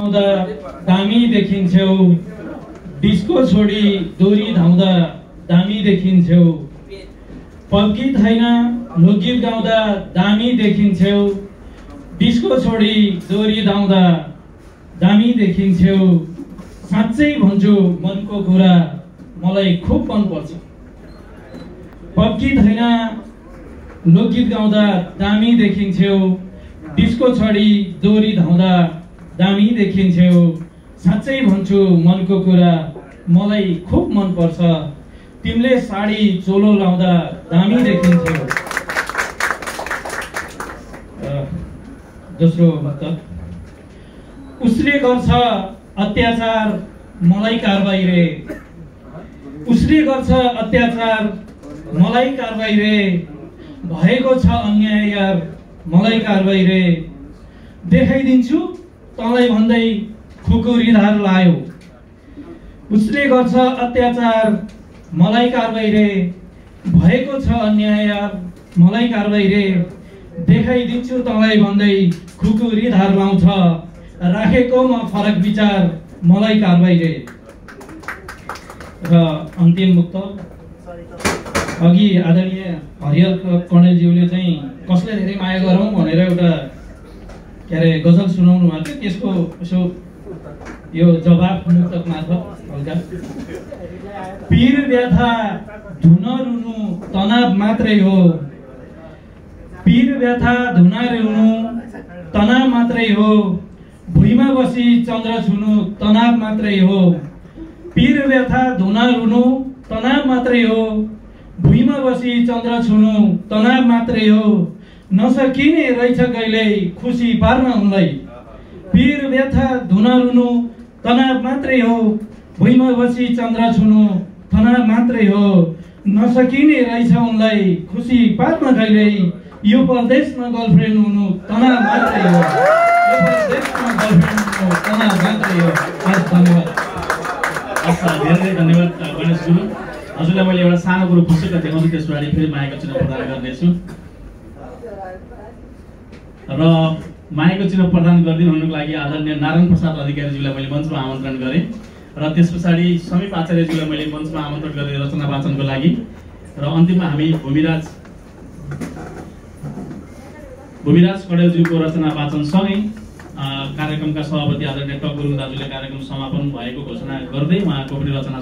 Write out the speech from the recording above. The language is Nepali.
धाउँदा दामी देखिन्छौ, डिस्को छोडी दोरी धाउँदा दामी देखिन्छौ। पब गीत होइन लोकगीत गाउँदा दामी देखिन्छौ, डिस्को छोडी दोरी धाउँदा दामी देखिन्छौ। साँच्चै भन्छु मनको कुरा मलाई खुब मन पर्छ। पब गीत होइन लोकगीत गाउँदा दामी देखिन्छौ, डिस्को छोडी दोरी धाउँदा दामी देखिन्छौ। साँच्चै भन्छु मनको कुरा मलाई खुब मन पर्छ। तिमीले साडी चोलो लाउँदा दामी देखिन्छौ। दोस्रो मतलब, उसले गर्छ अत्याचार मलाई कारबाही रे, उसले गर्छ अत्याचार मलाई कारबाही रे, भएको छ अन्याय यार मलाई कारबाही रे। देखाइदिन्छु तँलाई भन्दै खुकुरी धार लायो, उसले गर्छ अत्याचार मलाई कारबाही रे, भएको छ अन्याय यार मलाई कारबाही रे। देखाइदिन्छु तँलाई भन्दै खुकुरी धार लाउँछ, राखेको म फरक विचार मलाई कारबाही रे। र अन्तिम मुक्त, अघि आदरणीय हरियल कणेलज्यूले चाहिँ कसलाई धेरै माया गरौँ भनेर एउटा के अरे गजल सुनाउनु भएको थियो। त्यसको यसो यो जवाब मुक्तक मार्फत हल्का। पीर व्यथा धुन रुनु तनाव मात्रै हो, पीर व्यथा धुन रुनु तनाव मात्रै हो, भुइँमा बसी चन्द्र छुनु तनाव मात्रै हो। पीर व्यथा धुन रुनु तनाव मात्रै हो, भुइँमा बसी चन्द्र छुनु तनाव मात्रै हो। नसकिने रहेछ कहिल्यै खुसी पार्न उनलाई, पीर व्यथा धुन रुनु तनाव मात्रै हो, भुइँमा बसी चन्द्र छुनु तनाव मात्रै हो। नसकिने रहेछ उनलाई खुसी पार्न कहिल्यै, यो परदेशमा गर्लफ्रेन्ड हुनु तनाव मात्रै हो, यो परदेशमा गर्लफ्रेन्ड हुनु तनाव मात्रै हो। धन्यवाद। धेरै धन्यवाद गणेश गुरु। हजुरलाई मैले एउटा सानो कुरो खुसीका देखाउँछु, त्यस पछाडि फेरि मायाको चिन्ह प्रदान गर्नेछु। र मायाको चिन्ह प्रदान गरिदिनु हुनुको लागि आदरणीय नारायण प्रसाद अधिकारीज्यूलाई मैले मञ्चमा आमन्त्रण गरेँ र त्यस पछाडि समीप आचार्यज्यूलाई मैले मञ्चमा आमन्त्रण गरेँ रचना वाचनको लागि। र अन्तिममा हामी भूमिराज कणेलज्यूको रचना वाचनसँगै कार्यक्रमका सभापति आदरणीय टक गुरुङ दाजुले कार्यक्रम समापन भएको घोषणा गर्दै उहाँको पनि रचना